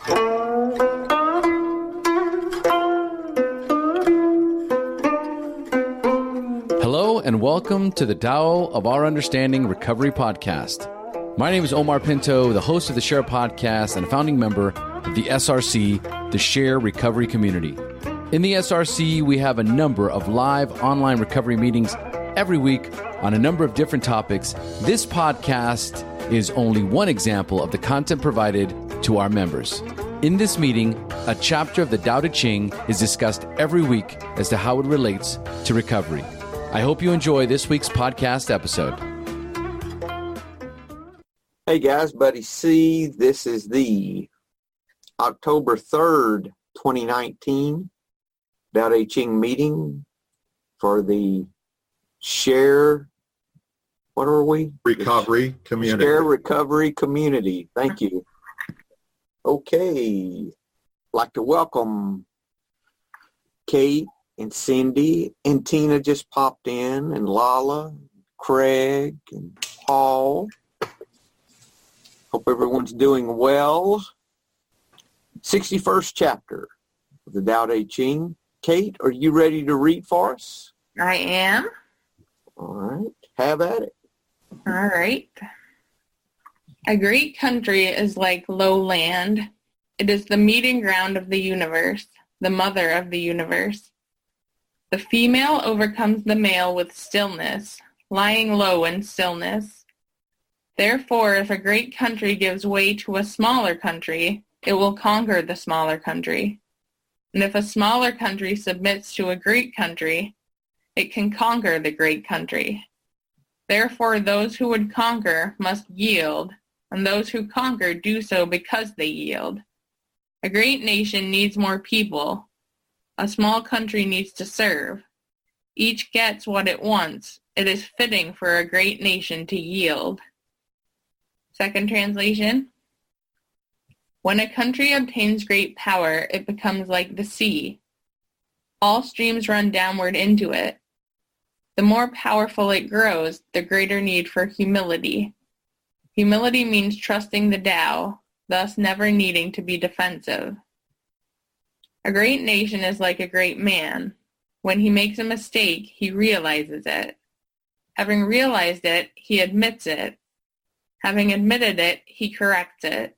Hello and welcome to the Tao of Our Understanding Recovery Podcast. My name is Omar Pinto, the host of the Share Podcast and a founding member of the SRC, the Share Recovery Community. In the SRC, we have a number of live online recovery meetings every week on a number of different topics. This podcast is only one example of the content provided to our members. In this meeting, a chapter of the Tao Te Ching is discussed every week as to how it relates to recovery. I hope you enjoy this week's podcast episode. Hey guys, Buddy C. This is the October 3rd, 2019 Tao Te Ching meeting for the Share, what are we? Recovery Community. Share Recovery Community. Thank you. Okay. I'd like to welcome Kate and Cindy and Tina just popped in, and Lala, Craig, and Paul. Hope everyone's doing well. 61st chapter of the Tao Te Ching. Kate, are you ready to read for us? I am. All right. Have at it. All right. A great country is like low land. It is the meeting ground of the universe, the mother of the universe. The female overcomes the male with stillness, lying low in stillness. Therefore, if a great country gives way to a smaller country, it will conquer the smaller country. And if a smaller country submits to a great country, it can conquer the great country. Therefore, those who would conquer must yield, and those who conquer do so because they yield. A great nation needs more people. A small country needs to serve. Each gets what it wants. It is fitting for a great nation to yield. Second translation. When a country obtains great power, it becomes like the sea. All streams run downward into it. The more powerful it grows, the greater need for humility. Humility means trusting the Tao, thus never needing to be defensive. A great nation is like a great man. When he makes a mistake, he realizes it. Having realized it, he admits it. Having admitted it, he corrects it.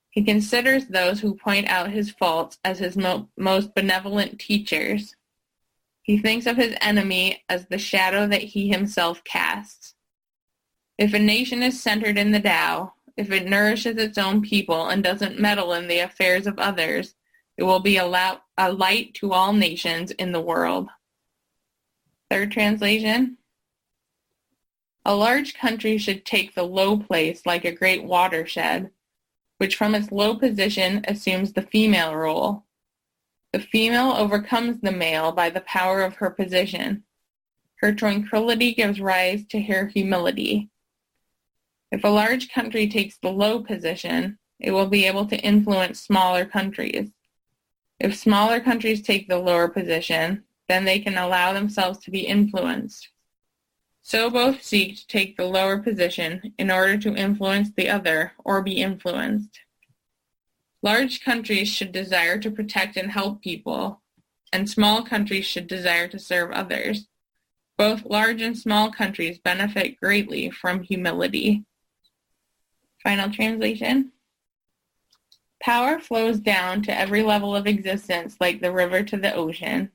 He considers those who point out his faults as his most benevolent teachers. He thinks of his enemy as the shadow that he himself casts. If a nation is centered in the Tao, if it nourishes its own people and doesn't meddle in the affairs of others, it will be a light to all nations in the world. Third translation. A large country should take the low place like a great watershed, which from its low position assumes the female role. The female overcomes the male by the power of her position. Her tranquility gives rise to her humility. If a large country takes the low position, it will be able to influence smaller countries. If smaller countries take the lower position, then they can allow themselves to be influenced. So both seek to take the lower position in order to influence the other or be influenced. Large countries should desire to protect and help people, and small countries should desire to serve others. Both large and small countries benefit greatly from humility. Final translation. Power flows down to every level of existence like the river to the ocean.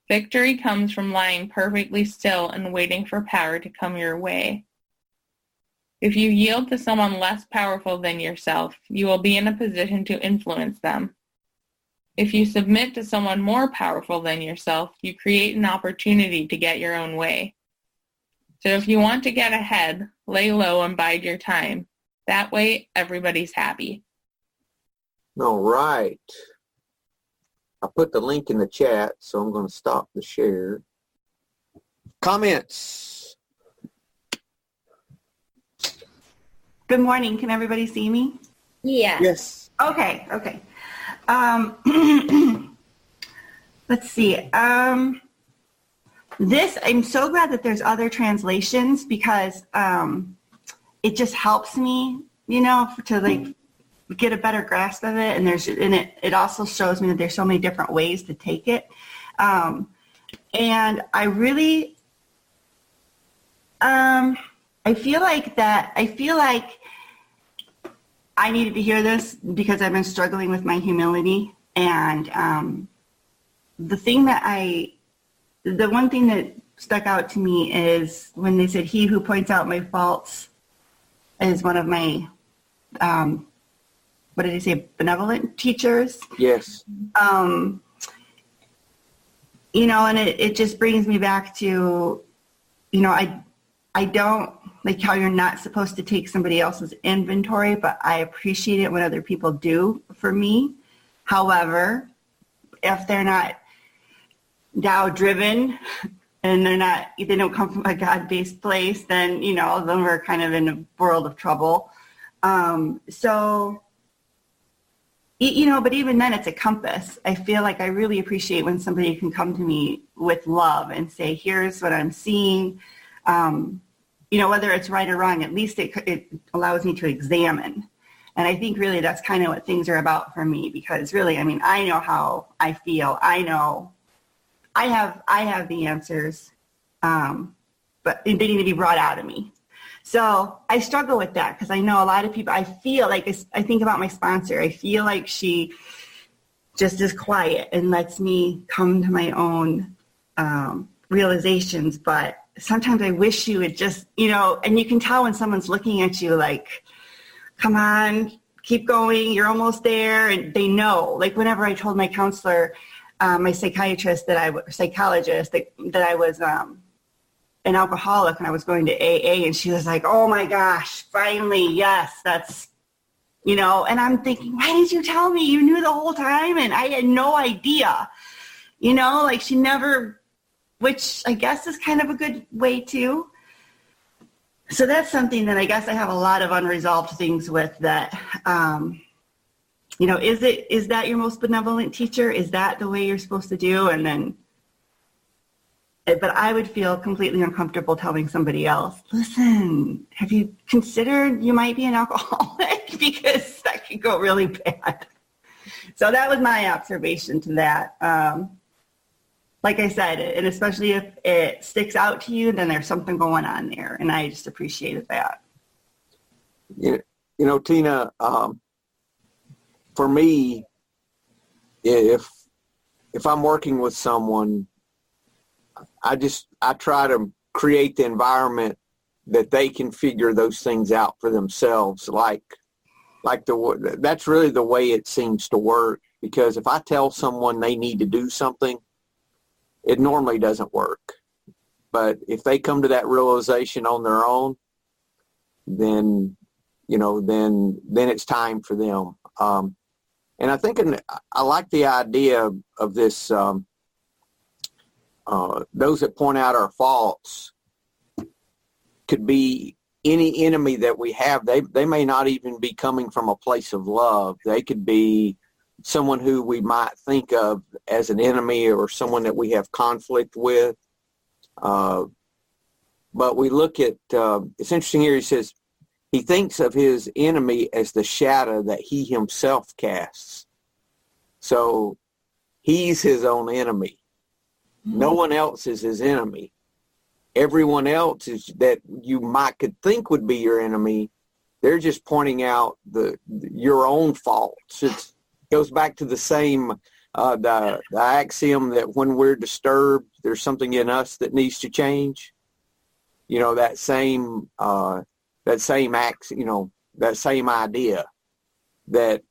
Victory comes from lying perfectly still and waiting for power to come your way. If you yield to someone less powerful than yourself, you will be in a position to influence them. If you submit to someone more powerful than yourself, you create an opportunity to get your own way. So if you want to get ahead, lay low and bide your time. That way, everybody's happy. All right. I put the link in the chat, so I'm going to stop the share. Comments? Good morning. Can everybody see me? Yeah. Yes. Okay. Let's see. This, I'm so glad that there's other translations because it just helps me, to get a better grasp of it. And it also shows me that there's so many different ways to take it. And I really, I feel like I needed to hear this because I've been struggling with my humility. And the one thing that stuck out to me is when they said, he who points out my faults is one of my, what did he say, benevolent teachers? Yes. You know, and it just brings me back to, you know, I don't like how you're not supposed to take somebody else's inventory, but I appreciate it when other people do for me. However, if they're not Tao driven and they don't come from a God-based place, then, you know, then we're kind of in a world of trouble. So, you know, but even then it's a compass. I feel like I really appreciate when somebody can come to me with love and say, here's what I'm seeing. You know, whether it's right or wrong, at least it allows me to examine. And I think really that's kind of what things are about for me, because really, I mean, I know how I feel. I know I have the answers, but they need to be brought out of me. So I struggle with that because I know a lot of people, I feel like, I think about my sponsor, I feel like she just is quiet and lets me come to my own realizations. But sometimes I wish you would just, you know, and you can tell when someone's looking at you like, come on, keep going, you're almost there. And they know, like whenever I told my counselor, my psychiatrist psychologist that I was an alcoholic and I was going to AA, and she was like, oh my gosh, finally, yes, that's, you know, and I'm thinking, why did you tell me? You knew the whole time and I had no idea, you know, like she never, which I guess is kind of a good way too. So that's something that I guess I have a lot of unresolved things with that, you know, is that your most benevolent teacher? Is that the way you're supposed to do? And then, but I would feel completely uncomfortable telling somebody else, listen, have you considered you might be an alcoholic? Because that could go really bad. So that was my observation to that. Like I said, and especially if it sticks out to you, then there's something going on there. And I just appreciated that. You know, Tina, for me, if I'm working with someone, I try to create the environment that they can figure those things out for themselves. That's really the way it seems to work. Because if I tell someone they need to do something, it normally doesn't work. But if they come to that realization on their own, then, you know, then it's time for them. And I think I like the idea of this, those that point out our faults could be any enemy that we have. They may not even be coming from a place of love. They could be someone who we might think of as an enemy or someone that we have conflict with. But we look at, it's interesting here, he says, he thinks of his enemy as the shadow that he himself casts. So he's his own enemy. No one else is his enemy. Everyone else is that you could think would be your enemy. They're just pointing out your own faults. It goes back to the same the axiom that when we're disturbed, there's something in us that needs to change. You know, that same that same idea that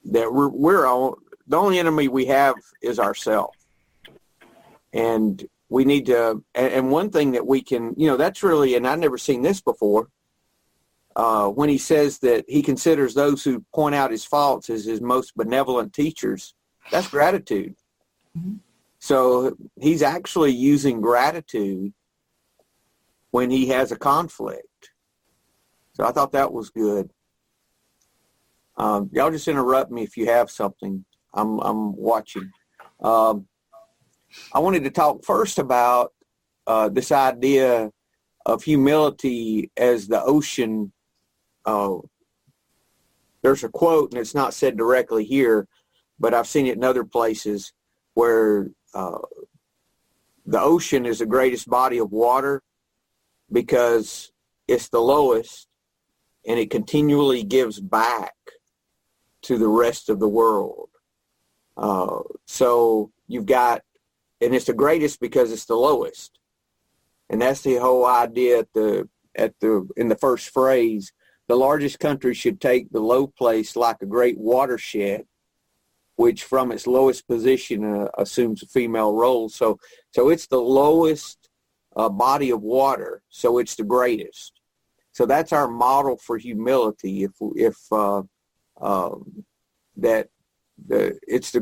we're on. The only enemy we have is ourselves. And we need to, and one thing that we can, you know, that's really, and I've never seen this before, when he says that he considers those who point out his faults as his most benevolent teachers, that's gratitude. Mm-hmm. So he's actually using gratitude when he has a conflict. So I thought that was good. Y'all just interrupt me if you have something. I'm watching. I wanted to talk first about this idea of humility as the ocean there's a quote, and it's not said directly here, but I've seen it in other places, where the ocean is the greatest body of water because it's the lowest, and it continually gives back to the rest of the world. So you've got, and it's the greatest because it's the lowest. And that's the whole idea in the first phrase. The largest country should take the low place like a great watershed, which from its lowest position assumes a female role. So it's the lowest body of water, so it's the greatest. So that's our model for humility. It's the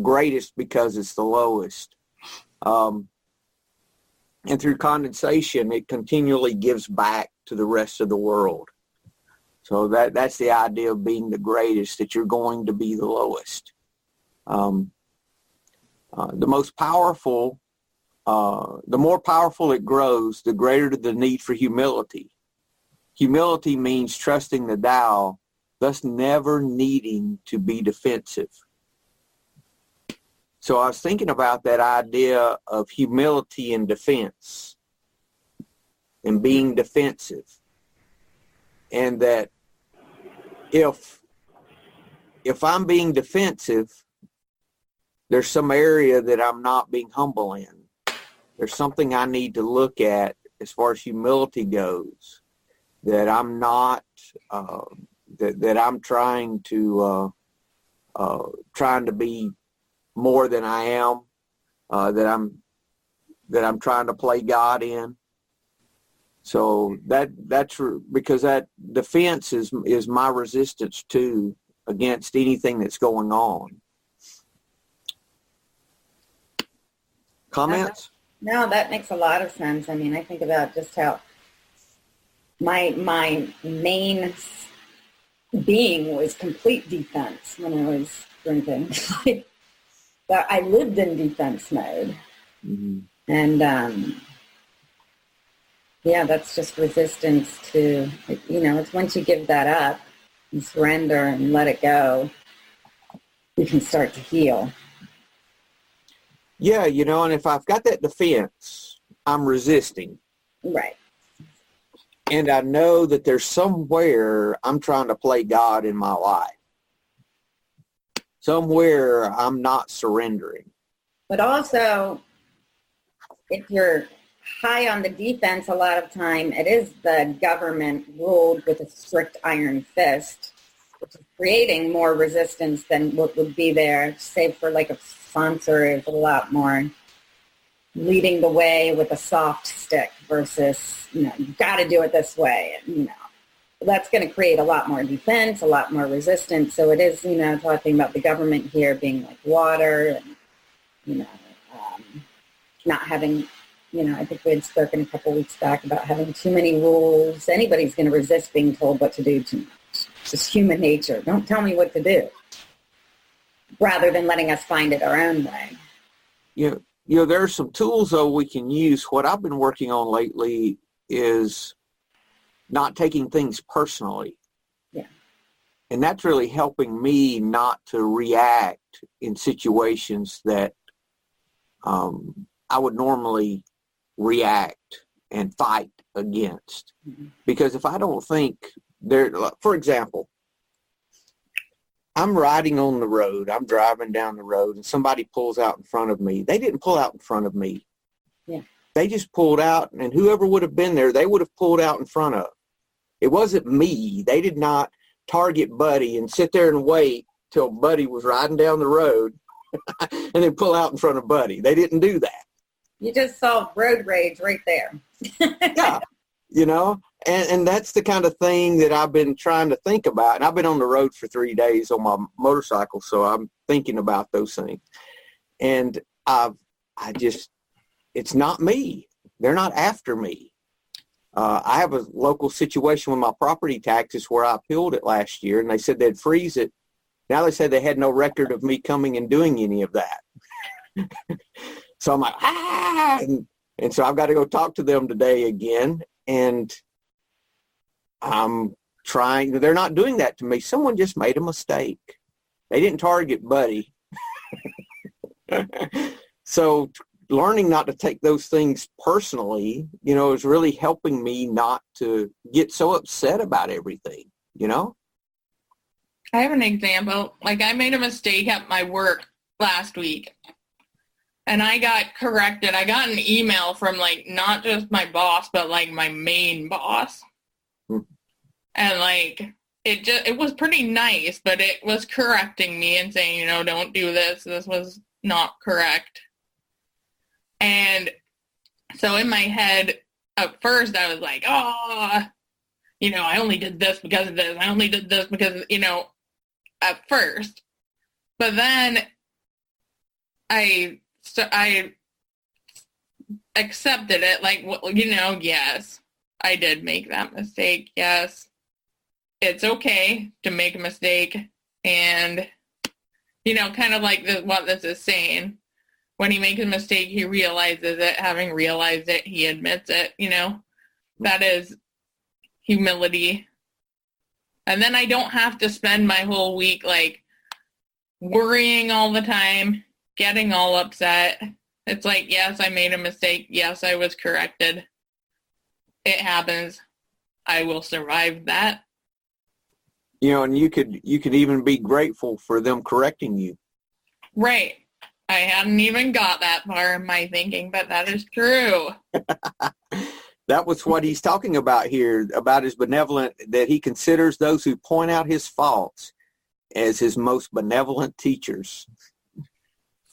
greatest because it's the lowest. And through condensation, it continually gives back to the rest of the world. So that's the idea of being the greatest, that you're going to be the lowest. The most powerful, the more powerful it grows, the greater the need for humility. Humility means trusting the Tao, thus never needing to be defensive. So I was thinking about that idea of humility and defense and being defensive. And that if I'm being defensive, there's some area that I'm not being humble in. There's something I need to look at as far as humility goes, that I'm not, that I'm trying to be more than I am, that I'm trying to play God in. So that's because that defense is my resistance too against anything that's going on. Comments? No, that makes a lot of sense. I mean, I think about just how my main being was complete defense when I was drinking. But I lived in defense mode. Mm-hmm. And yeah, that's just resistance to, it's once you give that up and surrender and let it go, you can start to heal. Yeah, and if I've got that defense, I'm resisting. Right. And I know that there's somewhere I'm trying to play God in my life. Somewhere I'm not surrendering. But also, if you're high on the defense, a lot of time it is the government ruled with a strict iron fist, which is creating more resistance than what would be there, save for like a sponsor is a lot more leading the way with a soft stick versus, you've got to do it this way. And, that's going to create a lot more defense, a lot more resistance. So it is, talking about the government here being like water and, not having, I think we had spoken a couple weeks back about having too many rules. Anybody's going to resist being told what to do too much. It's just human nature. Don't tell me what to do. Rather than letting us find it our own way. There are some tools, though, we can use. What I've been working on lately is not taking things personally. Yeah. And that's really helping me not to react in situations that I would normally react and fight against. Mm-hmm. Because if I don't think for example, I'm riding on the road, I'm driving down the road, and somebody pulls out in front of me. They didn't pull out in front of me. Yeah. They just pulled out, and whoever would have been there, they would have pulled out in front of. It wasn't me. They did not target Buddy and sit there and wait till Buddy was riding down the road and then pull out in front of Buddy. They didn't do that. You just solved road rage right there. Yeah, and that's the kind of thing that I've been trying to think about. And I've been on the road for 3 days on my motorcycle, so I'm thinking about those things. And it's not me. They're not after me. I have a local situation with my property taxes where I appealed it last year, and they said they'd freeze it. Now they said they had no record of me coming and doing any of that. So I'm like, and so I've got to go talk to them today again. And I'm they're not doing that to me. Someone just made a mistake. They didn't target Buddy. So learning not to take those things personally, is really helping me not to get so upset about everything, I have an example. Like, I made a mistake at my work last week, and I got corrected. I got an email from, like, not just my boss, but, like, my main boss. And, like, it was pretty nice, but it was correcting me and saying, don't do this. This was not correct. And so in my head, at first, I was like, I only did this because of this. I only did this because, at first. But then I accepted it, like, yes, I did make that mistake. Yes, it's okay to make a mistake. And, kind of like what this is saying. When he makes a mistake, he realizes it. Having realized it, he admits it, That is humility. And then I don't have to spend my whole week, like, worrying all the time, getting all upset. It's like, yes, I made a mistake. Yes, I was corrected. It happens. I will survive that. And you could even be grateful for them correcting you. Right. I hadn't even got that far in my thinking, but that is true. That was what he's talking about here, about his benevolent, that he considers those who point out his faults as his most benevolent teachers.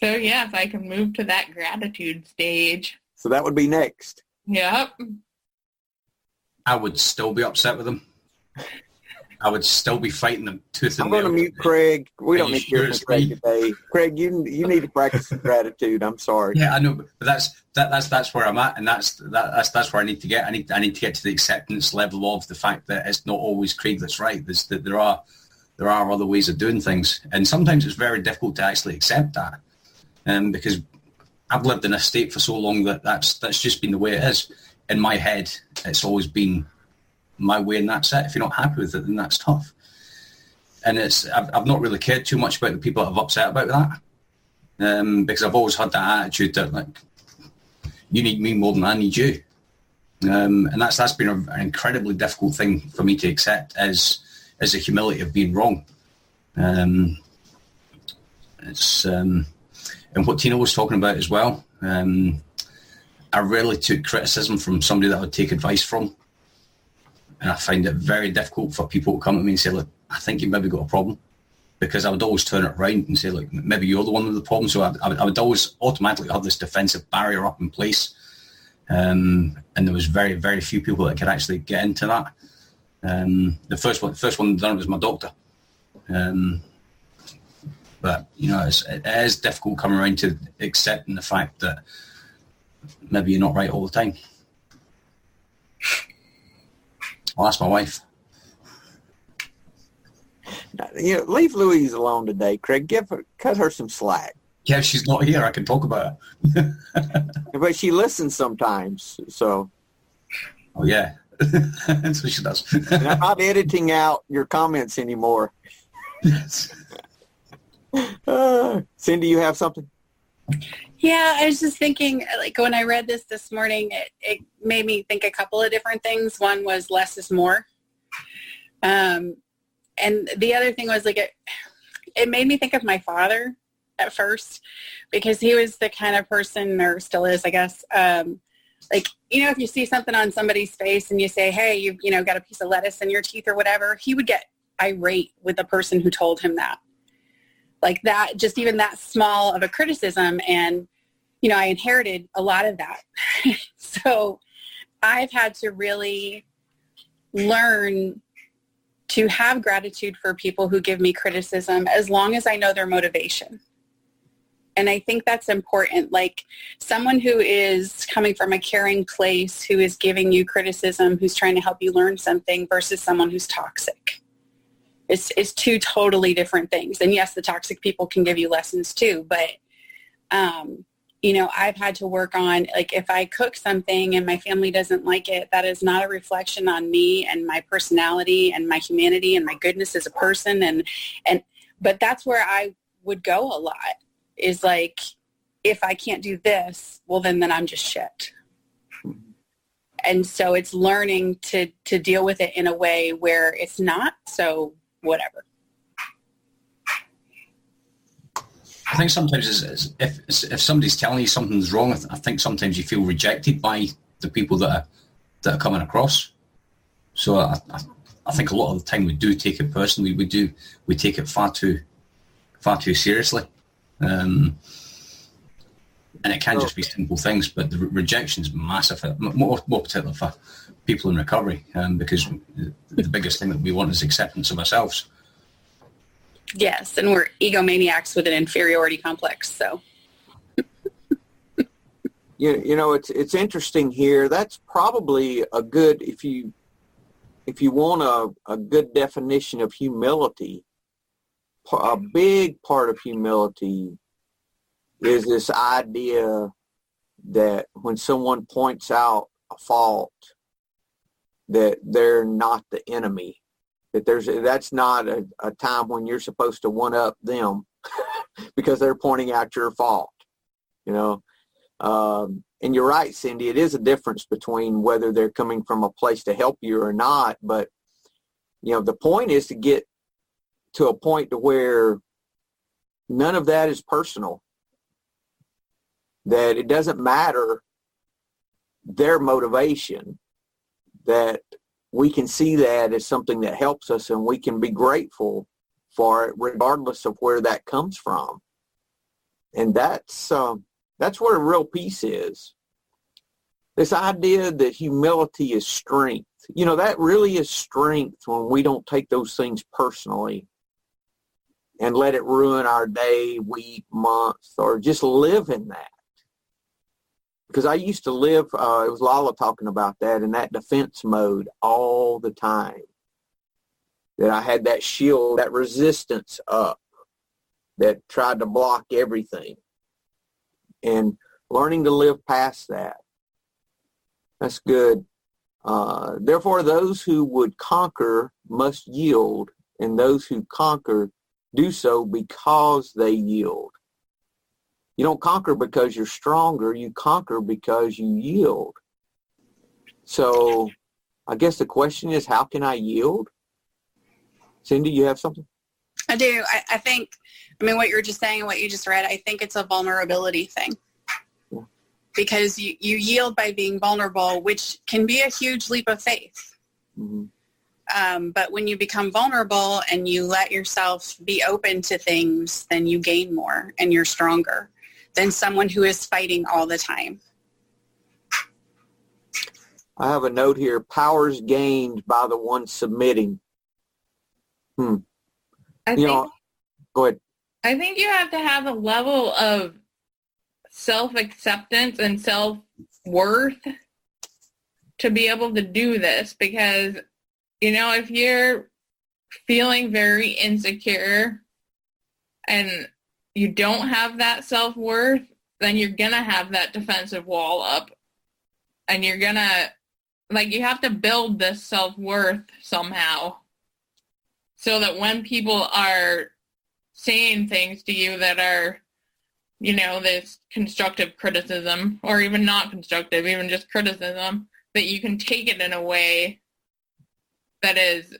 So, yes, I can move to that gratitude stage. So that would be next. Yep. I would still be upset with him. I would still be fighting them tooth and nail. I'm going to mute Craig. We don't need to hear from Craig today. Craig, you need to practice some gratitude. I'm sorry. Yeah, I know, but that's where I'm at, and that's where I need to get. I need to get to the acceptance level of the fact that it's not always Craig that's right. There are other ways of doing things, and sometimes it's very difficult to actually accept that, because I've lived in a state for so long that's just been the way it is. In my head, it's always been my way, and that's it. If you're not happy with it, then that's tough. And I've not really cared too much about the people that I've upset about that, because I've always had that attitude that, like, you need me more than I need you, and that's been an incredibly difficult thing for me to accept as the humility of being wrong. It's and what Tina was talking about as well. I rarely took criticism from somebody that I would take advice from. And I find it very difficult for people to come to me and say, look, I think you maybe got a problem. Because I would always turn it around and say, look, maybe you're the one with the problem. So I would always automatically have this defensive barrier up in place. And there was very, very few people that could actually get into that. The first one done was my doctor. But, it is difficult coming around to accepting the fact that maybe you're not right all the time. I'll ask my wife. Leave Louise alone today, Craig. Cut her some slack. Yeah, if she's not here, I can talk about it. But she listens sometimes, so. Oh, yeah. That's what she does. And I'm not editing out your comments anymore. Yes. Cindy, you have something? Yeah, I was just thinking, like, when I read this morning, it made me think a couple of different things. One was less is more. And the other thing was, like, it made me think of my father at first, because he was the kind of person, or still is, I guess, like, if you see something on somebody's face and you say, hey, you've, got a piece of lettuce in your teeth or whatever, he would get irate with the person who told him that. Like that, just even that small of a criticism. And, I inherited a lot of that. So I've had to really learn to have gratitude for people who give me criticism, as long as I know their motivation. And I think that's important. Like, someone who is coming from a caring place, who is giving you criticism, who's trying to help you learn something, versus someone who's toxic. It's two totally different things. And yes, the toxic people can give you lessons too, but I've had to work on, like, if I cook something and my family doesn't like it, that is not a reflection on me and my personality and my humanity and my goodness as a person. But that's where I would go a lot, is like, if I can't do this, well, then I'm just shit. And so it's learning to deal with it in a way where it's not so whatever. I think sometimes if somebody's telling you something's wrong, I think sometimes you feel rejected by the people that are coming across. So I think a lot of the time we do take it personally. We take it far too seriously, and it can just be simple things. But the rejection is massive, more particularly for people in recovery, because the biggest thing that we want is acceptance of ourselves. Yes, and we're egomaniacs with an inferiority complex. So, it's interesting here. That's probably a good, if you want a good definition of humility. A big part of humility is this idea that when someone points out a fault, that they're not the enemy. That's not a time when you're supposed to one-up them because they're pointing out your fault, And you're right, Cindy, it is a difference between whether they're coming from a place to help you or not. But, the point is to get to a point to where none of that is personal, that it doesn't matter their motivation, that we can see that as something that helps us, and we can be grateful for it regardless of where that comes from. And that's where real peace is. This idea that humility is strength. That really is strength when we don't take those things personally and let it ruin our day, week, month, or just live in that. Because I used to live, it was Lala talking about that, in that defense mode all the time. That I had that shield, that resistance up that tried to block everything. And learning to live past that. That's good. Therefore, those who would conquer must yield, and those who conquer do so because they yield. You don't conquer because you're stronger. You conquer because you yield. So I guess the question is, how can I yield? Cindy, you have something? I do. I think, what you're just saying and what you just read, I think it's a vulnerability thing. Yeah. Because you yield by being vulnerable, which can be a huge leap of faith. Mm-hmm. But when you become vulnerable and you let yourself be open to things, then you gain more and you're stronger than someone who is fighting all the time. I have a note here. Powers gained by the one submitting. I think, go ahead. I think you have to have a level of self-acceptance and self-worth to be able to do this, because, if you're feeling very insecure and you don't have that self-worth, then you're going to have that defensive wall up, and you're going to, you have to build this self-worth somehow, so that when people are saying things to you that are, this constructive criticism, or even not constructive, even just criticism, that you can take it in a way that is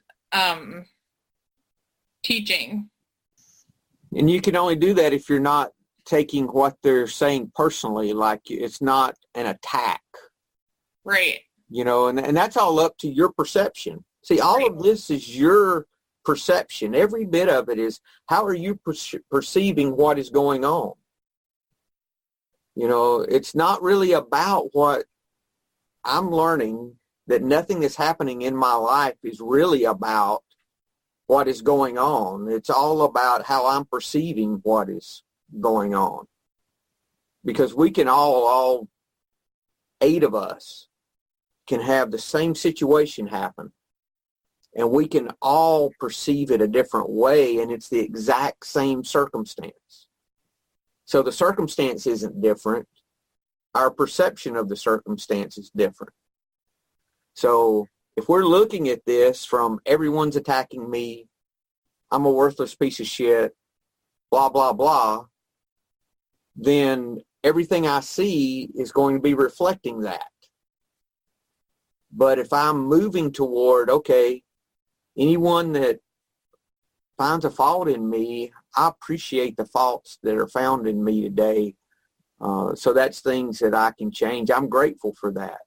teaching. And you can only do that if you're not taking what they're saying personally, like it's not an attack. Right. And that's all up to your perception. See, all of this is your perception. Every bit of it is, how are you perceiving what is going on? It's not really about what I'm learning, that nothing that's happening in my life is really about what is going on. It's all about how I'm perceiving what is going on. Because we can all 8 of us can have the same situation happen, and we can all perceive it a different way, and it's the exact same circumstance. So the circumstance isn't different. Our perception of the circumstance is different. So if we're looking at this from everyone's attacking me, I'm a worthless piece of shit, blah, blah, blah, then everything I see is going to be reflecting that. But if I'm moving toward, okay, anyone that finds a fault in me, I appreciate the faults that are found in me today. So that's things that I can change. I'm grateful for that.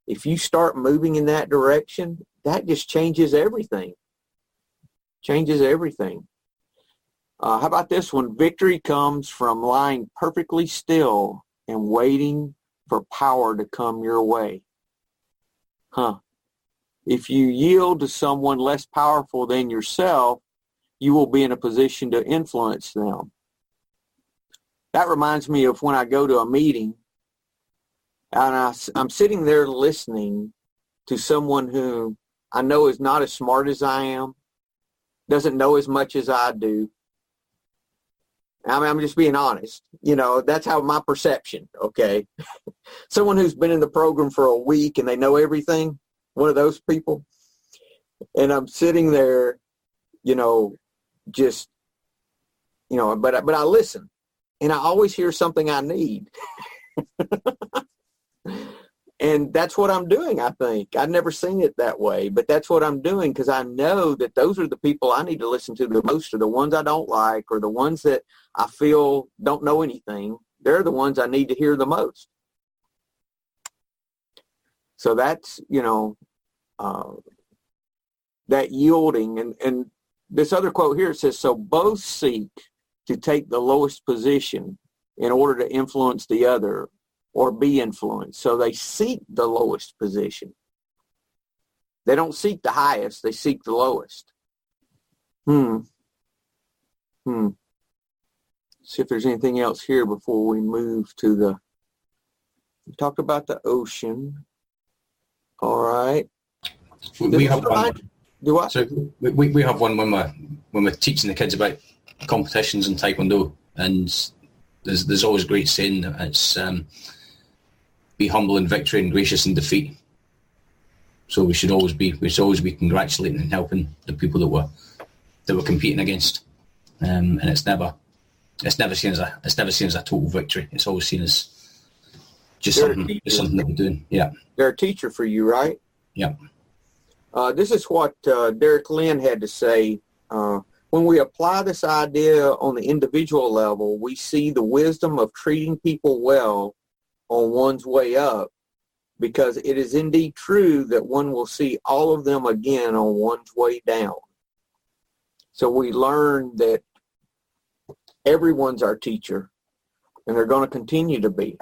If you start moving in that direction, that just changes everything. Changes everything. How about this one? Victory comes from lying perfectly still and waiting for power to come your way. If you yield to someone less powerful than yourself, you will be in a position to influence them. That reminds me of when I go to a meeting and I'm sitting there listening to someone who I know is not as smart as I am, doesn't know as much as I do. I mean, I'm just being honest. You know, that's how my perception, okay? Someone who's been in the program for a week and they know everything, one of those people. And I'm sitting there, you know, just, you know, but I listen. And I always hear something I need. And that's what I'm doing, I think. I've never seen it that way, but that's what I'm doing because I know that those are the people I need to listen to the most, or the ones I don't like, or the ones that I feel don't know anything. They're the ones I need to hear the most. So that's, you know, that yielding. And this other quote here, it says, so both seek to take the lowest position in order to influence the other or be influenced. So they seek the lowest position. They don't seek the highest, they seek the lowest. See if there's anything else here before we move to we talked about the ocean. All right. We have one. Do what? So we have one when we're teaching the kids about competitions in Taekwondo, and there's always a great saying that it's be humble in victory and gracious in defeat. So we should always be congratulating and helping the people that we're competing against, and it's never seen as a total victory. It's always seen as just something that we're doing. Yeah, they're a teacher for you, right? Yeah. This is what Derek Lynn had to say. When we apply this idea on the individual level, we see the wisdom of treating people well on one's way up, because it is indeed true that one will see all of them again on one's way down. So we learn that everyone's our teacher, and they're going to continue to be.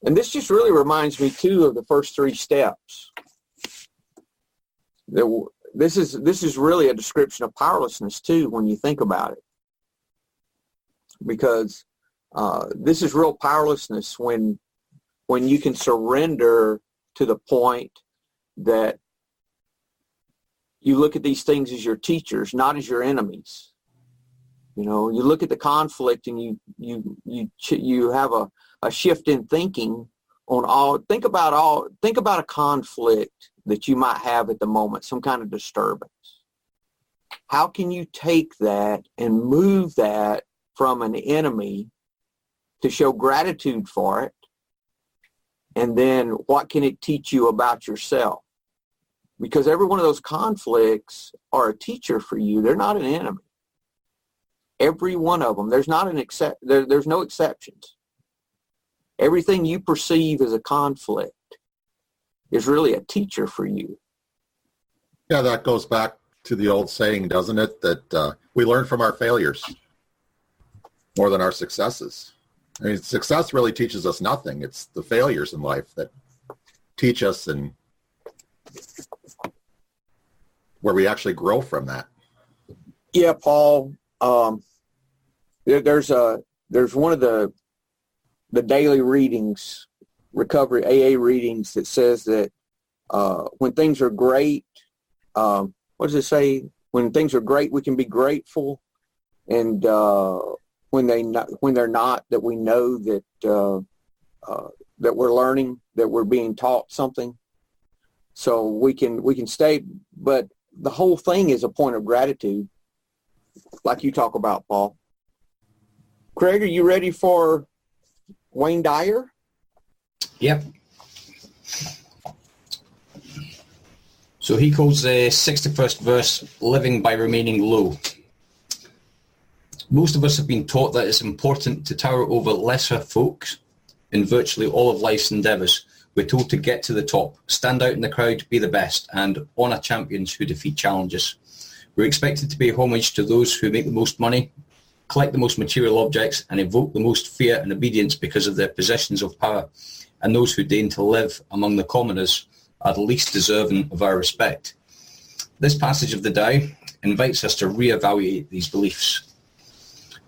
And this just really reminds me, too, of the first 3 steps. This is really a description of powerlessness, too, when you think about it. Because this is real powerlessness when you can surrender to the point that you look at these things as your teachers, not as your enemies. You know, you look at the conflict and you have a shift in thinking on all. Think about a conflict that you might have at the moment, some kind of disturbance. How can you take that and move that from an enemy to show gratitude for it? And then what can it teach you about yourself? Because every one of those conflicts are a teacher for you. They're not an enemy. Every one of them. There's no exceptions. Everything you perceive as a conflict is really a teacher for you. Yeah, that goes back to the old saying, doesn't it? That we learn from our failures more than our successes. I mean, success really teaches us nothing. It's the failures in life that teach us and where we actually grow from that. Yeah, Paul. There's one of the daily readings, recovery AA readings, that says that when things are great, what does it say? When things are great, we can be grateful, and when they're not, that we know that that we're learning, that we're being taught something, so we can stay. But the whole thing is a point of gratitude, like you talk about, Paul. Craig, are you ready for Wayne Dyer? Yep. So he calls the 61st verse living by remaining low. Most of us have been taught that it's important to tower over lesser folks in virtually all of life's endeavours. We're told to get to the top, stand out in the crowd, be the best, and honour champions who defeat challenges. We're expected to pay homage to those who make the most money, collect the most material objects, and evoke the most fear and obedience because of their possessions of power. And those who deign to live among the commoners are the least deserving of our respect. This passage of the Tao invites us to reevaluate these beliefs.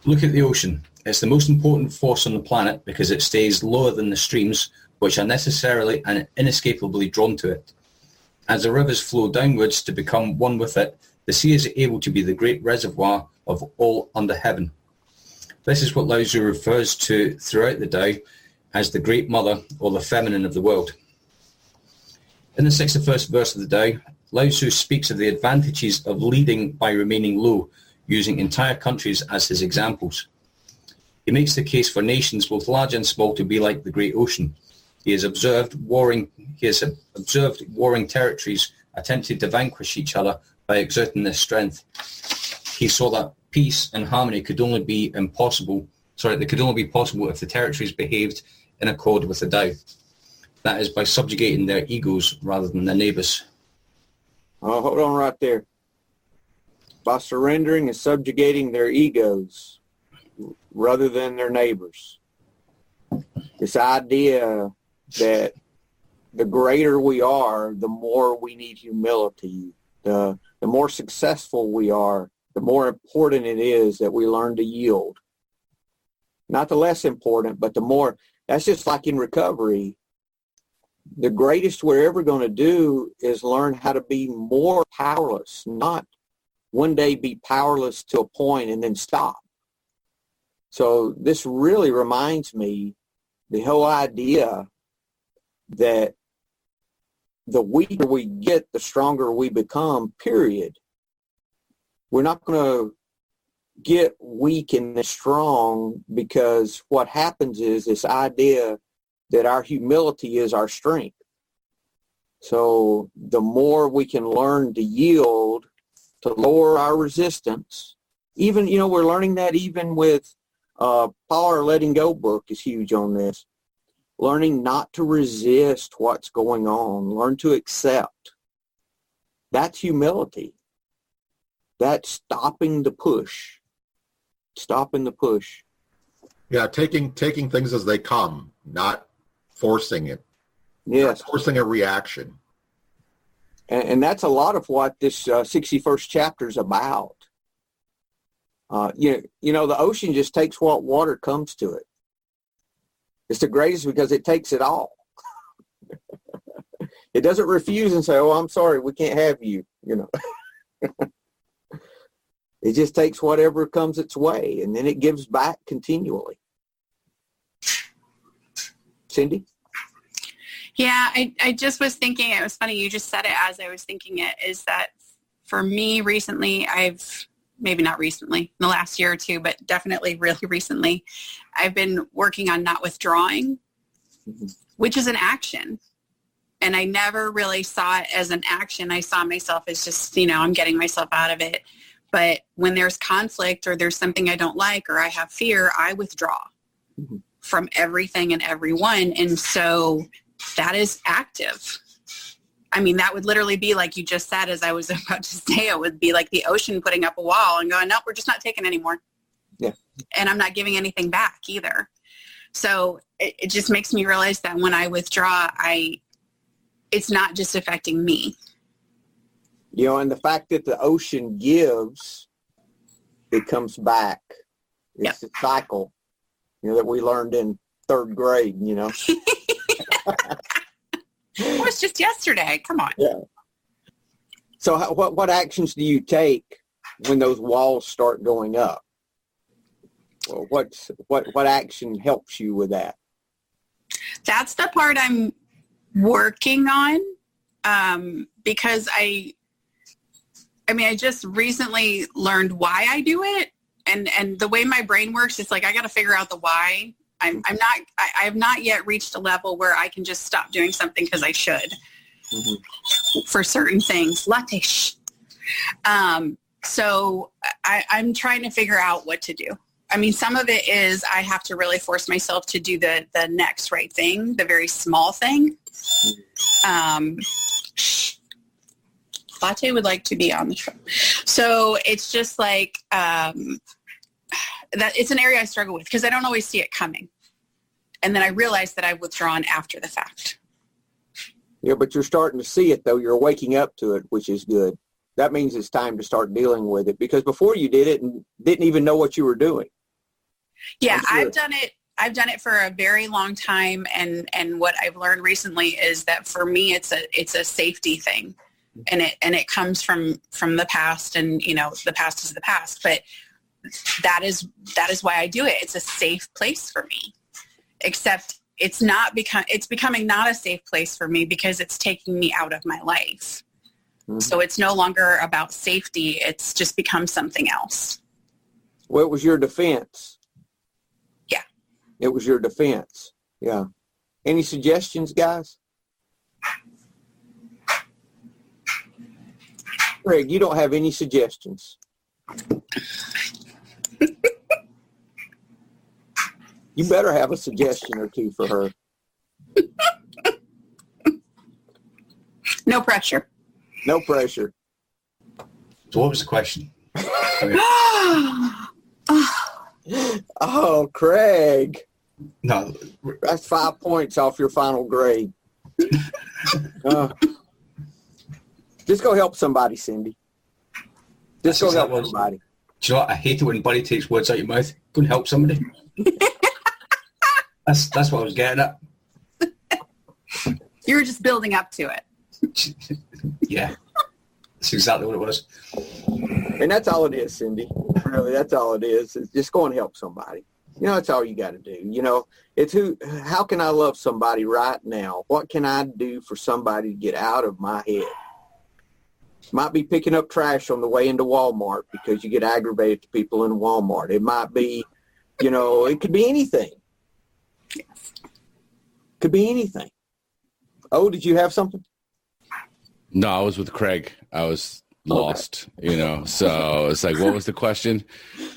Look at the ocean. It's the most important force on the planet because it stays lower than the streams, which are necessarily and inescapably drawn to it. As the rivers flow downwards to become one with it, the sea is able to be the great reservoir of all under heaven. This is what Lao Tzu refers to throughout the Tao as the great mother, or the feminine of the world. In the 61st verse of the Tao, Lao Tzu speaks of the advantages of leading by remaining low, using entire countries as his examples. He makes the case for nations both large and small to be like the great ocean. He has observed warring territories attempted to vanquish each other by exerting their strength. He saw that peace and harmony could only be possible if the territories behaved in accord with the Tao. That is, by subjugating their egos rather than their neighbours. Oh, hold on right there. By surrendering and subjugating their egos rather than their neighbors. This idea that the greater we are, the more we need humility. The more successful we are, the more important it is that we learn to yield. Not the less important, but the more. That's just like in recovery. The greatest we're ever going to do is learn how to be more powerless, not one day be powerless to a point and then stop. So this really reminds me, the whole idea that the weaker we get, the stronger we become, period. We're not going to get weak and strong, because what happens is this idea that our humility is our strength. So the more we can learn to yield, to lower our resistance, even, we're learning that even with Power Letting Go book is huge on this. Learning not to resist what's going on. Learn to accept. That's humility. That's stopping the push. Stopping the push. Yeah, taking things as they come, not forcing it. Yes. Not forcing a reaction. And that's a lot of what this 61st chapter is about. The ocean just takes what water comes to it. It's the greatest because it takes it all. It doesn't refuse and say, "Oh, I'm sorry, we can't have you." It just takes whatever comes its way, and then it gives back continually. Cindy? Yeah, I just was thinking, it was funny, you just said it as I was thinking it, is that for me recently, maybe not recently, in the last year or two, but definitely really recently, I've been working on not withdrawing, which is an action. And I never really saw it as an action. I saw myself as just, I'm getting myself out of it. But when there's conflict or there's something I don't like or I have fear, I withdraw from everything and everyone. And so that is active. I mean, that would literally be like you just said, as I was about to say, it would be like the ocean putting up a wall and going, nope, we're just not taking anymore. Yeah. And I'm not giving anything back either. So it just makes me realize that when I withdraw, it's not just affecting me. And the fact that the ocean gives, it comes back. It's a cycle, that we learned in third grade, Well, it's just yesterday. Come on. Yeah. So what actions do you take when those walls start going up? Well, what action helps you with that? That's the part I'm working on, because I just recently learned why I do it, and the way my brain works, it's like I got to figure out the why. I have not yet reached a level where I can just stop doing something because I should for certain things. Latte. So I'm trying to figure out what to do. I mean, some of it is I have to really force myself to do the next right thing, the very small thing. Latte would like to be on the show. So it's just like that. It's an area I struggle with because I don't always see it coming. And then I realize that I've withdrawn after the fact. Yeah, but you're starting to see it, though. You're waking up to it, which is good. That means it's time to start dealing with it, because before you did it and didn't even know what you were doing. Yeah, sure. I've done it for a very long time, and what I've learned recently is that for me it's a safety thing, and it comes from the past, and the past is the past, but that is why I do it. It's a safe place for me, except it's becoming not a safe place for me because it's taking me out of my life. Mm-hmm. So it's no longer about safety. It's just become something else. Well, it was your defense. Yeah. It was your defense. Yeah. Any suggestions, guys? Greg, you don't have any suggestions. You better have a suggestion or two for her. No pressure. No pressure. So what was the question? Oh, Craig. No. That's 5 points off your final grade. Just go help somebody, Cindy. Just go help somebody. Do you know what? I hate it when Buddy takes words out your mouth. Go and help somebody. That's what I was getting at. You were just building up to it. Yeah. That's exactly what it was. And that's all it is, Cindy. Really, that's all it is just go and help somebody. That's all you got to do. It's how can I love somebody right now? What can I do for somebody to get out of my head? Might be picking up trash on the way into Walmart because you get aggravated to people in Walmart. It might be, it could be anything. Yes. Could be anything. Oh, did you have something? No, I was with Craig. I was lost, so it's like, what was the question?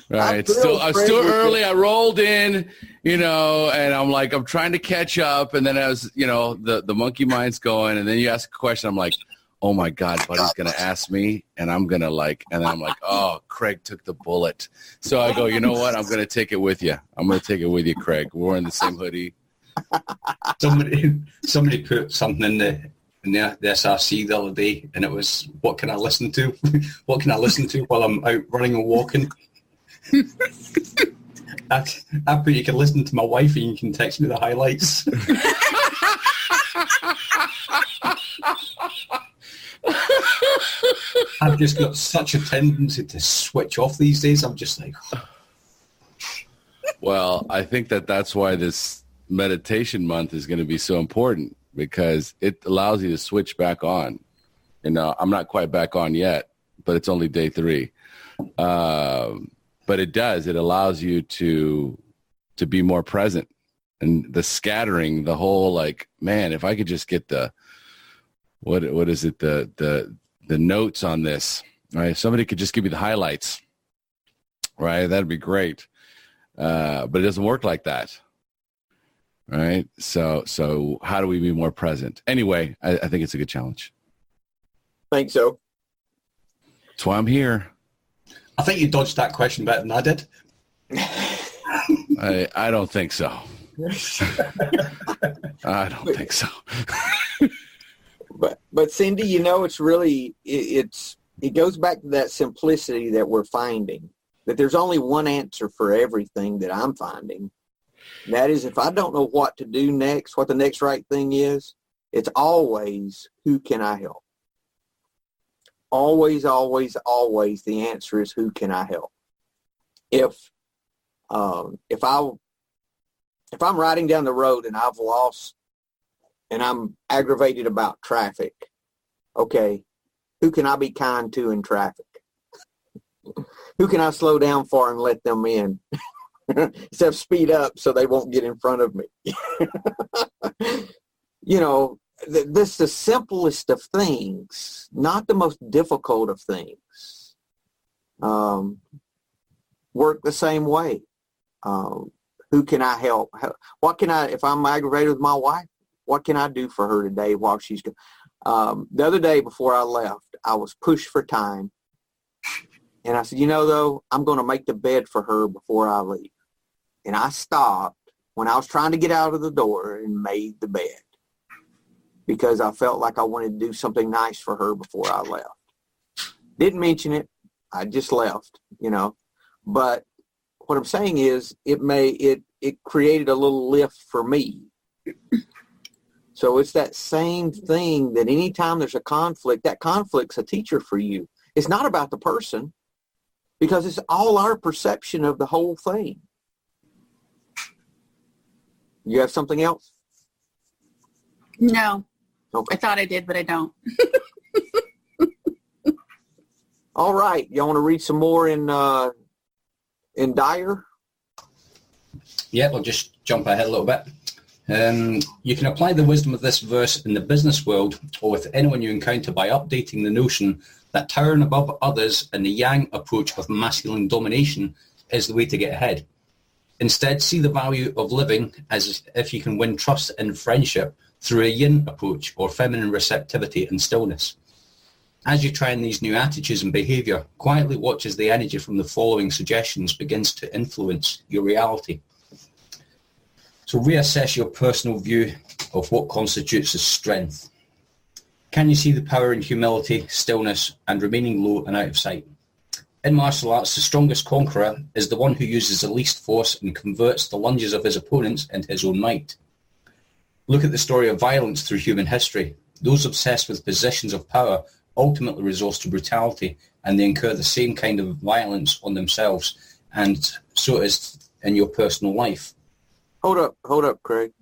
Right. It's still early. I rolled in, and I'm like, I'm trying to catch up. And then as, the monkey mind's going, and then you ask a question. I'm like, oh my God, Buddy's going to ask me, and I'm going to and I'm like, oh, Craig took the bullet. So I go, you know what? I'm going to take it with you. I'm going to take it with you, Craig. We're wearing the same hoodie. Somebody put something in the SRC the other day, and it was, what can I listen to? What can I listen to while I'm out running and walking? I put, you can listen to my wife and you can text me the highlights. I've just got such a tendency to switch off these days. I'm just like... Well, I think that's why this meditation month is going to be so important, because it allows you to switch back on. I'm not quite back on yet, but it's only day 3. But it does. It allows you to be more present, and the scattering, the whole man, if I could just get the what is it, the notes on this, right? If somebody could just give me the highlights, right? That'd be great. But it doesn't work like that. Right. So how do we be more present? Anyway, I think it's a good challenge. Think so. That's why I'm here. I think you dodged that question better than I did. I don't think so. I don't think so. But Cindy, it's really, it goes back to that simplicity that we're finding, that there's only one answer for everything that I'm finding. And that is, if I don't know what to do next, what the next right thing is, it's always, who can I help? Always, always, always the answer is, who can I help? If If I'm riding down the road and I've lost and I'm aggravated about traffic, okay, who can I be kind to in traffic? Who can I slow down for and let them in? Instead of speed up so they won't get in front of me. This is the simplest of things, not the most difficult of things. Work the same way. Who can I help? If I'm aggravated with my wife, what can I do for her today while she's gone? The other day before I left, I was pushed for time. And I said, though, I'm going to make the bed for her before I leave. And I stopped when I was trying to get out of the door and made the bed because I felt like I wanted to do something nice for her before I left. Didn't mention it. I just left, But what I'm saying is it created a little lift for me. So it's that same thing that anytime there's a conflict, that conflict's a teacher for you. It's not about the person because it's all our perception of the whole thing. You have something else? No. Okay. I thought I did, but I don't. All right. You want to read some more in Dyer? Yeah, we'll just jump ahead a little bit. You can apply the wisdom of this verse in the business world or with anyone you encounter by updating the notion that towering above others and the yang approach of masculine domination is the way to get ahead. Instead, see the value of living as if you can win trust and friendship through a yin approach or feminine receptivity and stillness. As you try in these new attitudes and behavior, quietly watch as the energy from the following suggestions begins to influence your reality. So reassess your personal view of what constitutes as strength. Can you see the power in humility, stillness, and remaining low and out of sight? In martial arts, the strongest conqueror is the one who uses the least force and converts the lunges of his opponents into his own might. Look at the story of violence through human history. Those obsessed with positions of power ultimately resort to brutality, and they incur the same kind of violence on themselves, and so it is in your personal life. Hold up, Craig.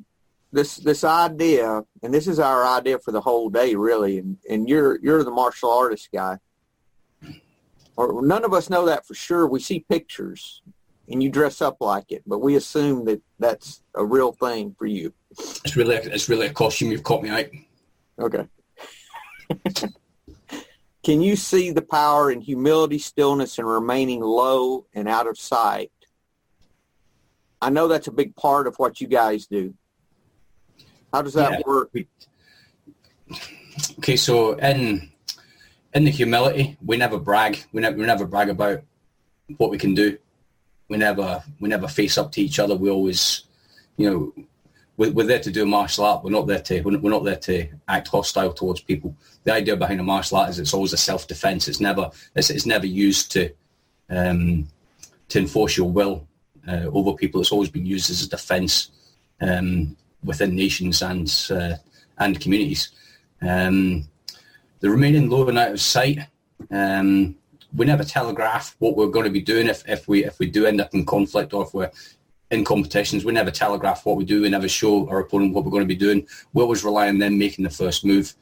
This idea, and this is our idea for the whole day, really, and you're the martial artist guy. Or none of us know that for sure. We see pictures, and you dress up like it, but we assume that that's a real thing for you. It's really a costume. You've caught me out. Okay. Can you see the power in humility, stillness, and remaining low and out of sight? I know that's a big part of what you guys do. How does that work? Okay, so in the humility, we never brag. We never brag about what we can do. We never face up to each other. We always, we're there to do a martial art. We're not there to act hostile towards people. The idea behind a martial art is it's always a self-defense. It's never used to enforce your will over people. It's always been used as a defense within nations and communities. The remaining low and out of sight, we never telegraph what we're going to be doing if we do end up in conflict or if we're in competitions. We never telegraph what we do. We never show our opponent what we're going to be doing. We always rely on them making the first move.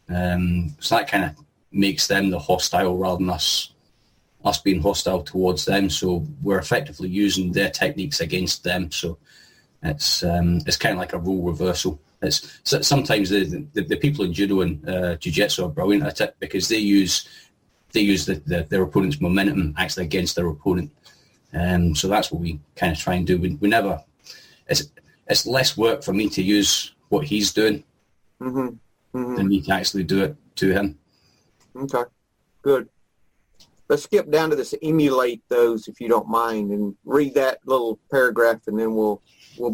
So that kind of makes them the hostile rather than us being hostile towards them. So we're effectively using their techniques against them. So it's kind of like a role reversal. Sometimes the people in judo and jiu-jitsu are brilliant at it because they use their opponent's momentum actually against their opponent. So that's what we kind of try and do. We never. It's less work for me to use what he's doing than me to actually do it to him. Okay, good. Let's skip down to this emulate those, if you don't mind, and read that little paragraph, and then we'll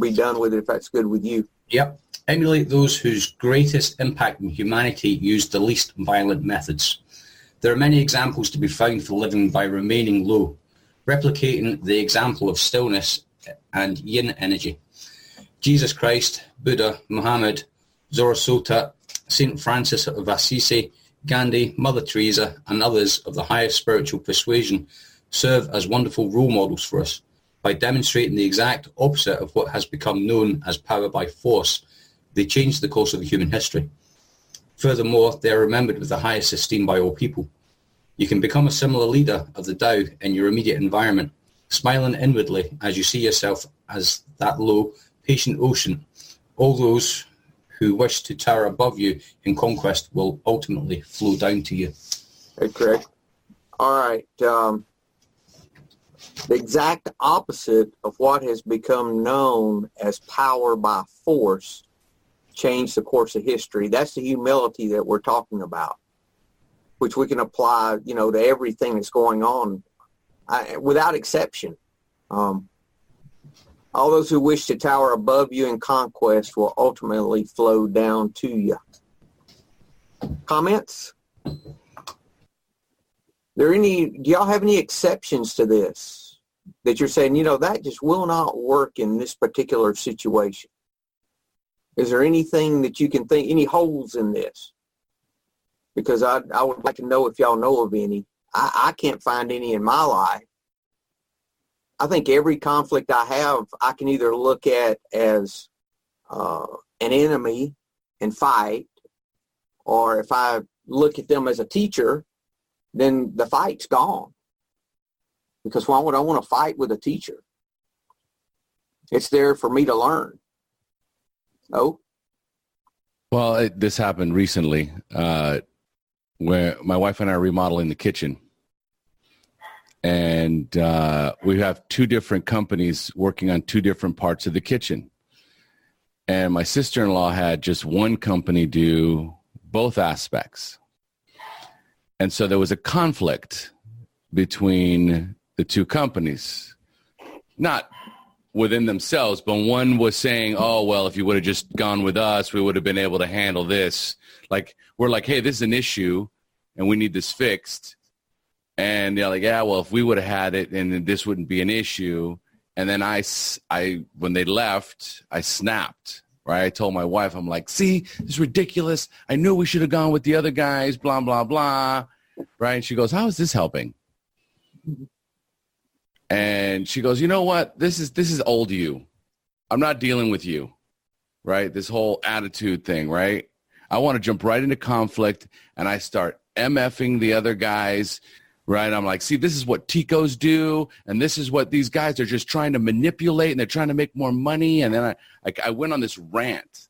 be done with it if that's good with you. Yep. Emulate those whose greatest impact on humanity used the least violent methods. There are many examples to be found for living by remaining low, replicating the example of stillness and yin energy. Jesus Christ, Buddha, Muhammad, Zoroaster, St. Francis of Assisi, Gandhi, Mother Teresa, and others of the highest spiritual persuasion serve as wonderful role models for us. By demonstrating the exact opposite of what has become known as power by force, they changed the course of human history. Furthermore, they are remembered with the highest esteem by all people. You can become a similar leader of the Tao in your immediate environment, smiling inwardly as you see yourself as that low, patient ocean. All those who wish to tower above you in conquest will ultimately flow down to you. Hey, Craig. All right. The exact opposite of what has become known as power by force changed the course of history. That's the humility that we're talking about, which we can apply, to everything that's going on without exception. All those who wish to tower above you in conquest will ultimately flow down to you. Comments? Do y'all have any exceptions to this that you're saying, that just will not work in this particular situation? Is there anything that you can think, any holes in this? Because I would like to know if y'all know of any. I can't find any in my life. I think every conflict I have, I can either look at as an enemy and fight, or if I look at them as a teacher, then the fight's gone. Because why would I want to fight with a teacher? It's there for me to learn. Oh? Well, this happened recently where my wife and I are remodeling the kitchen. And we have two different companies working on two different parts of the kitchen. And my sister-in-law had just one company do both aspects. And so there was a conflict between the two companies, not within themselves, but one was saying, oh, well, if you would have just gone with us, we would have been able to handle this. Like, we're like, hey, this is an issue and we need this fixed. And they're like, yeah, well, if we would have had it, and this wouldn't be an issue. And then I when they left, I snapped, right? I told my wife, I'm like, see, this is ridiculous. I knew we should have gone with the other guys, blah, blah, blah, right? And she goes, how is this helping? And she goes, you know what? This is old you. I'm not dealing with you, right? This whole attitude thing, right? I want to jump right into conflict, and I start MFing the other guys, right? I'm like, see, this is what Ticos do, and this is what these guys are just trying to manipulate, and they're trying to make more money. And then I went on this rant,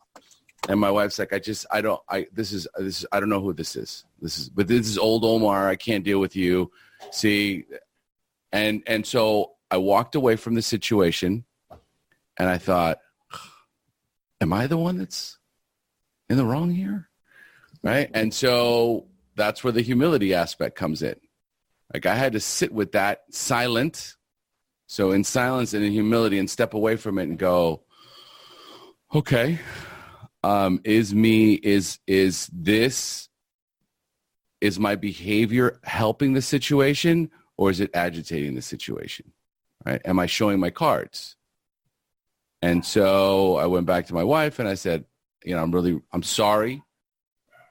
and my wife's like, I don't know who this is. This is old Omar. I can't deal with you. See, and so I walked away from the situation, and I thought, am I the one that's in the wrong here? Right? And so that's where the humility aspect comes in. Like, I had to sit with that silent. So in silence and in humility, and step away from it and go, okay, is my behavior helping the situation, or is it agitating the situation? Right? Am I showing my cards? And so I went back to my wife and I said, I'm sorry.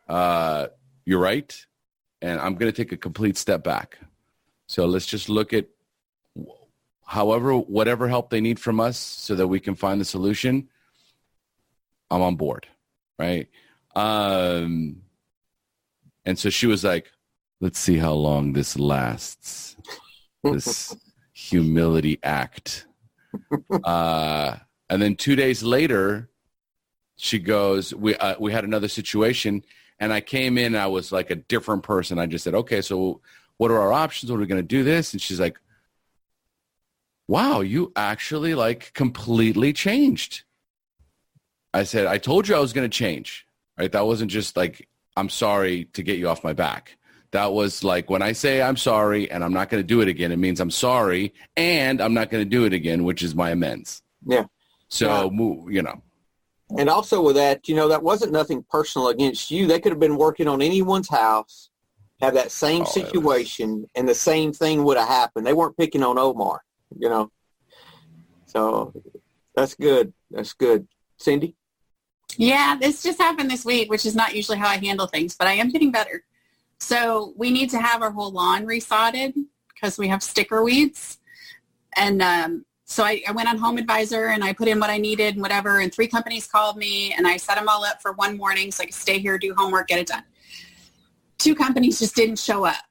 You're right. And I'm going to take a complete step back. So let's just look at whatever help they need from us so that we can find the solution. I'm on board. Right. And so she was like, let's see how long this lasts. This humility act. And then 2 days later, she goes, we had another situation, and I came in and I was like a different person. I just said, okay, so what are our options? What are we going to do this? And she's like, wow, you actually like completely changed. I said, I told you I was going to change, right? That wasn't just like, I'm sorry to get you off my back. That was like, when I say I'm sorry and I'm not going to do it again, it means I'm sorry and I'm not going to do it again, which is my amends. Yeah. So, And also with that, that wasn't nothing personal against you. They could have been working on anyone's house, have that same situation, and the same thing would have happened. They weren't picking on Omar, So that's good. That's good. Cindy? Yeah, this just happened this week, which is not usually how I handle things, but I am getting better. So we need to have our whole lawn resodded because we have sticker weeds. And So I went on Home Advisor and I put in what I needed and whatever, and 3 companies called me and I set them all up for one morning so I could stay here, do homework, get it done. 2 companies just didn't show up.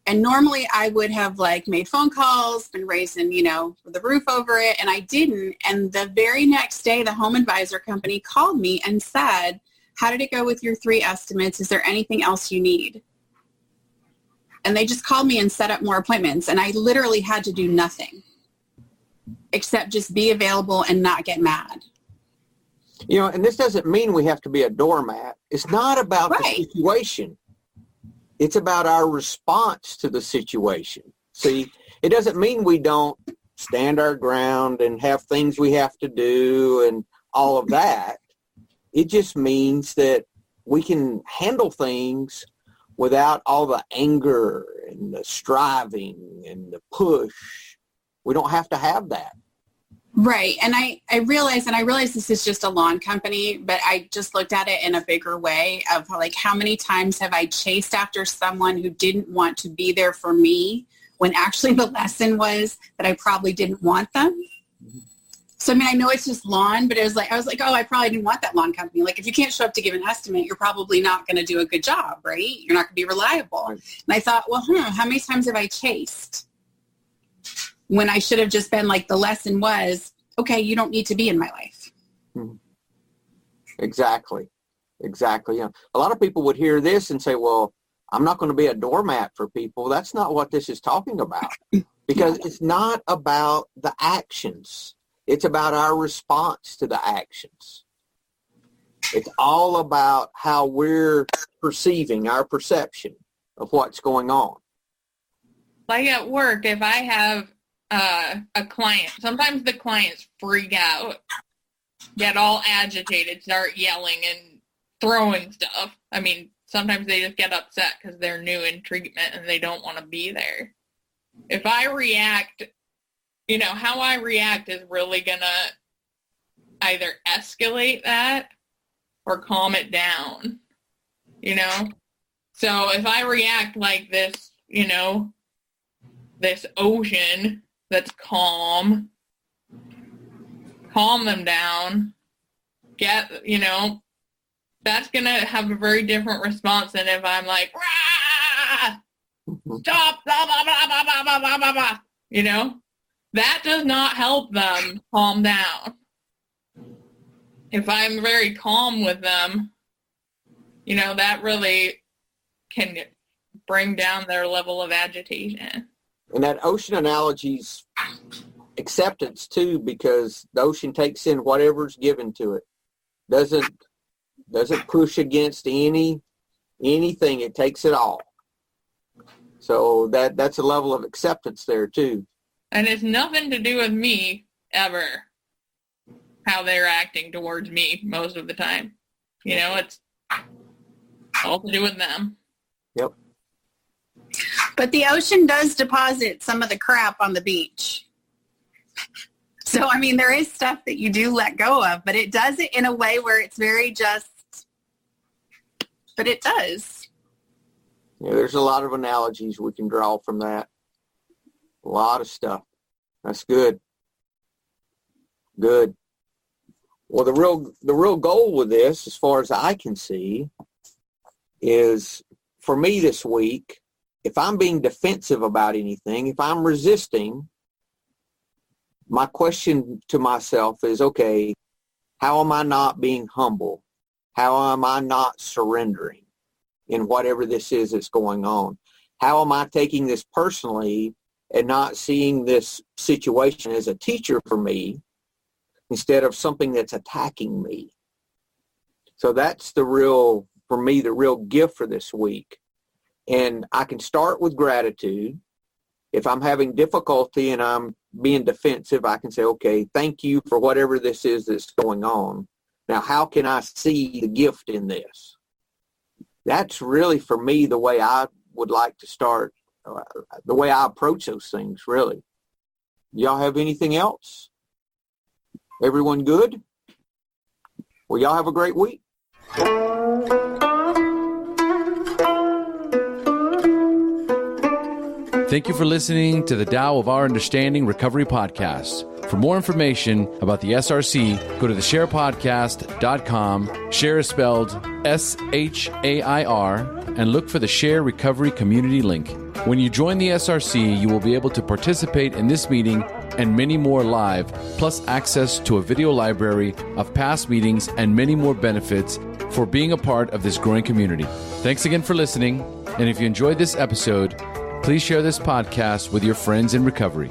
And normally I would have like made phone calls, been raising, you know, the roof over it, and I didn't. And the very next day, the Home Advisor company called me and said, how did it go with your 3 estimates? Is there anything else you need? And they just called me and set up more appointments. And I literally had to do nothing except just be available and not get mad. You know, and this doesn't mean we have to be a doormat. It's not about the situation. It's about our response to the situation. See, it doesn't mean we don't stand our ground and have things we have to do and all of that. It just means that we can handle things without all the anger and the striving and the push. We don't have to have that. Right. And I realize this is just a lawn company, but I just looked at it in a bigger way of like, how many times have I chased after someone who didn't want to be there for me when actually the lesson was that I probably didn't want them? So, I mean, I know it's just lawn, but I was like, oh, I probably didn't want that lawn company. Like, if you can't show up to give an estimate, you're probably not going to do a good job, right? You're not going to be reliable. And I thought, well, how many times have I chased when I should have just been like, the lesson was, okay, you don't need to be in my life. Exactly. You know, a lot of people would hear this and say, well, I'm not going to be a doormat for people. That's not what this is talking about, because it's not about the actions. It's about our response to the actions. It's all about how we're perceiving, our perception of what's going on. Like at work, if I have a client, sometimes the clients freak out, get all agitated, start yelling and throwing stuff. I mean, sometimes they just get upset because they're new in treatment and they don't want to be there. If I react, you know, how I react is really going to either escalate that or calm it down, you know? So if I react like this, you know, this ocean that's calm them down, you know, that's going to have a very different response than if I'm like, rah! Stop, blah, blah, blah, blah, blah, blah, blah, blah, blah. You know, that does not help them calm down. If I'm very calm with them, you know, that really can bring down their level of agitation. And that ocean analogy's acceptance too, because the ocean takes in whatever's given to it. Doesn't push against anything. It takes it all. So that's a level of acceptance there too. And it's nothing to do with me ever, how they're acting towards me most of the time. You know, it's all to do with them. Yep. But the ocean does deposit some of the crap on the beach. So, I mean, there is stuff that you do let go of, but it does it in a way where it's very just, but it does. Yeah, there's a lot of analogies we can draw from that. A lot of stuff. That's good. Good. Well, the real goal with this, as far as I can see, is for me this week, if I'm being defensive about anything, if I'm resisting, my question to myself is, okay, how am I not being humble? How am I not surrendering in whatever this is that's going on? How am I taking this personally and not seeing this situation as a teacher for me instead of something that's attacking me? So that's for me, the real gift for this week. And I can start with gratitude. If I'm having difficulty and I'm being defensive, I can say, okay, thank you for whatever this is that's going on. Now, how can I see the gift in this? That's really, for me, the way I would like to start, the way I approach those things, really. Y'all have anything else? Everyone good? Well, y'all have a great week. Thank you for listening to the Tao of Our Understanding Recovery Podcast. For more information about the SRC, go to thesharepodcast.com. Share is spelled SHAIR, and look for the Share Recovery Community link. When you join the SRC, you will be able to participate in this meeting and many more live, plus access to a video library of past meetings and many more benefits for being a part of this growing community. Thanks again for listening, and if you enjoyed this episode, please share this podcast with your friends in recovery.